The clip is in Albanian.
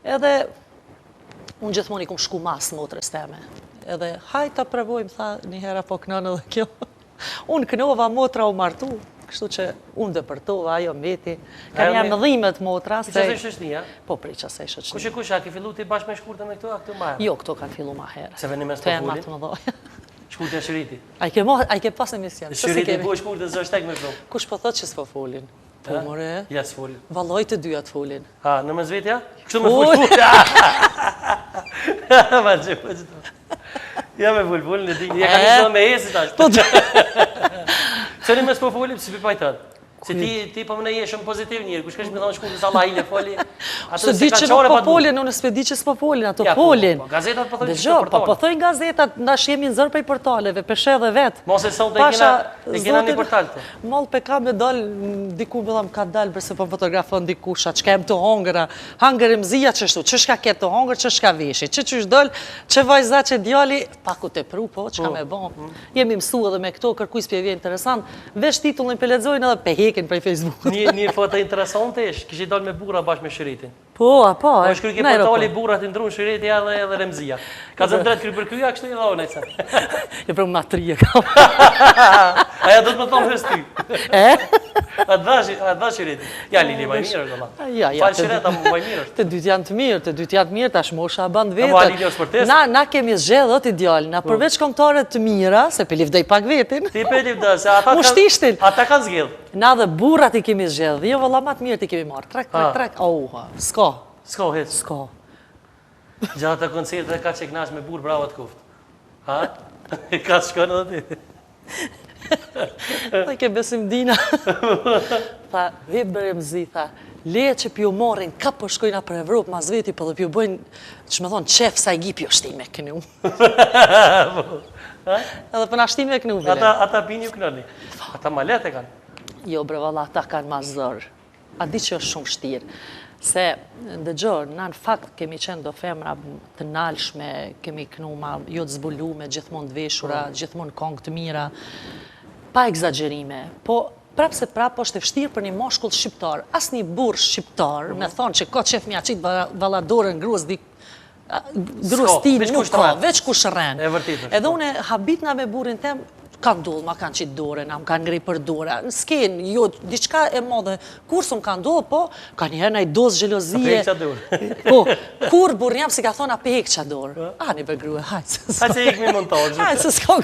Edhe unë gjithmonë i kum shku mas motrës teme. Edhe hajt ta provojmë, tha një hera po kënon edhe kjo. Unë kënova, motra u martu, kështu që unë dëpërtova, ajo mbeti. Ka një mëdhimet motra. Që se shëshnia? Po pri që se shëshnia. Kush a ke fillu ti bashkë me shkurtën me këtu, a këtu ma herë? Jo, këto kanë fillu ma herë. Se veni me s'pofullin? Shkurtën e Shëriti. A i ke pas emision. Shëriti po shkurtën zë është tek me shumë. Kush po thot që s'pofullin? Po, more. Ja, s'folin. Valoj të dyja të folin. Ha, në më zvetja? Kështu me full. Ma që po që to. Ja me full, në di. Ja ka një zonë me esi tash. Se në më s'po folin, si për pajtët. Se ti po më në je shumë pozitiv njërë, kush kesh me thonë shkurtës Allah i le foli. Se di që nuk po folin, unë s'pe di që s'po folin, ato folin. Gazetat po thojnë që të portale. Po thojnë gazetat, ndash jemi në zërë për i portaleve, peshe dhe vetë. Mos e sot e kena një portal të. Mall pe ka me dal, diku me dham ka dal, përse po fotografon dikusha, që ka jem të hongëra, hangër e mzija qështu, që shka ke të hongër, që shka veshi, që qysh dol, që vajza që djali, paku te pru, po, që ka me bon. Jemi mësu edhe me këto, kërkuj s'pje vje interesant, vesh titullin për lexojnë edhe pe hekin për Facebook. Një foto interesante është, kishë i dalë me burra bashkë me Shëritin. Po, Po shkry ke portali burrat i ndrunë Shëriti edhe Remzia. Ka zënë drejt kry për kryja, kështu i dhone, sa. E për ma trije kam. Aja do të më thonë hës ty. A dha Shëriti. Ja, Lili, maj mirë është, Allah. Falë Shëreta, maj mirë është. Të dytë janë të mirë, tash mosha bandë vetën. Na kemi zxedhë, o t'i djallë, na përveç kontore të mira, se pe livdej pak vetin. Ti pe livdej, se ata kanë zgjedhë. Na dhe burrat i kemi zxedhë, jo vëlla matë mirë t'i kemi marrë. Trek, auha, s'ka. S'ka hec. S'ka. Gjatë të koncertet ka që knash me burë, bravo të kuft. Ha? Ka shkon edhe ti. Dhe ke besim dina. Tha, vip Remzi, tha, leje që pjo morin, ka për shkojna për Evropë, ma zveti, për dhe pjo bojnë, që me thonë, qef sa i gi pjo shtime kënu. Edhe për na shtime kënu, bile. Ata bini ju kënoni. Ata ma lete kanë. Jo, bre valla, ata kanë ma zërë. A di që është shumë shtirë. Se, ndëgjor, na në fakt kemi qenë do femra të nalshme, kemi kënu ma jo të zbulume, gjithmonë të veshura, gjithmonë kongë të mira, pa egzagerime. Po, prapë se prapë është e vështirë për një moshkull shqiptar. As një burë shqiptar, me thonë që ka qef mja qitë valadorën gruas ti nuk ka, veç ku shërren. Edhe une habitna me burin tem, kanë dollë, ma kanë qitë dore, na më kanë ngri për dore. Në skenë, jo, diçka e modhe, kur së më kanë dollë, po, ka njëherë na i dozë gjelozije. A pehek qa dorë. Po, kur burë jam si ka thonë a pehek qa dorë. A, një për grue, hajtë. Hajtë se ik mi montajë. Hajtë se s'ka,